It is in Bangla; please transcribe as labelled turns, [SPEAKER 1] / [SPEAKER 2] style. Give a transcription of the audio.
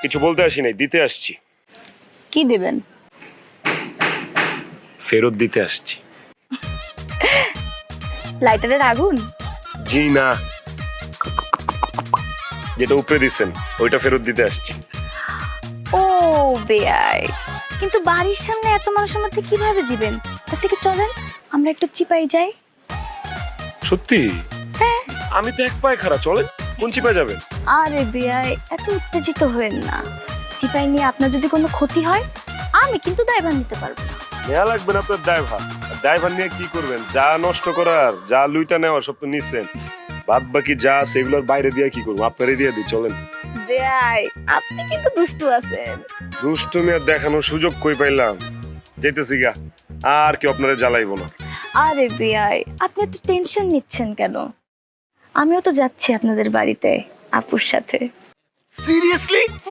[SPEAKER 1] কিছু বলতে আসি নাই, দিতে আসছি।
[SPEAKER 2] কি দেবেন?
[SPEAKER 1] ফেরত দিতে আসছি।
[SPEAKER 2] লাইটারের আগুন?
[SPEAKER 1] জি না, যেটা উপরে দিছেন ওইটা ফেরত দিতে আসছি।
[SPEAKER 2] ও বেয়াই, কিন্তু বাড়ির সামনে এত মানুষের মধ্যে কিভাবে দিবেন? তার থেকে চলেন আমরা একটু চিপাই যাই।
[SPEAKER 1] সত্যি?
[SPEAKER 2] হ্যাঁ।
[SPEAKER 1] আমি তো এক পায়ে খাড়া, চলেন। কোন চিপায় যাবেন?
[SPEAKER 2] আরে বেয়াই, এত উত্তেজিত হয়েন না। চিপাই নিয়ে আপনার যদি কোনো ক্ষতি হয়, আমি কিন্তু দায়ভার নিতে পারবো না।
[SPEAKER 1] নেওয়া লাগবে না আপনার ড্রাইভার। ড্রাইভার নিয়ে কি করবেন? যা নষ্ট করার, যা লুইটা নেওয়ার সব তো নিছেন। বাদ বাকি যা আছে এগুলোর বাইরে দিয়ে কি করবো? আপনারই দিয়ে দিই, চলেন।
[SPEAKER 2] বেয়াই, আপনি কিন্তু দুষ্টু আছেন।
[SPEAKER 1] দুষ্টুমি আর দেখানোর সুযোগ কই পাইলাম? যেতেছি গা, আর কি আপনারা জ্বালাইবো না।
[SPEAKER 2] আরে বেয়াই, আপনি এত টেনশন নিচ্ছেন কেন? আমিও তো যাচ্ছি আপনাদের বাড়িতে আপুর সাথে।
[SPEAKER 1] সিরিয়াসলি?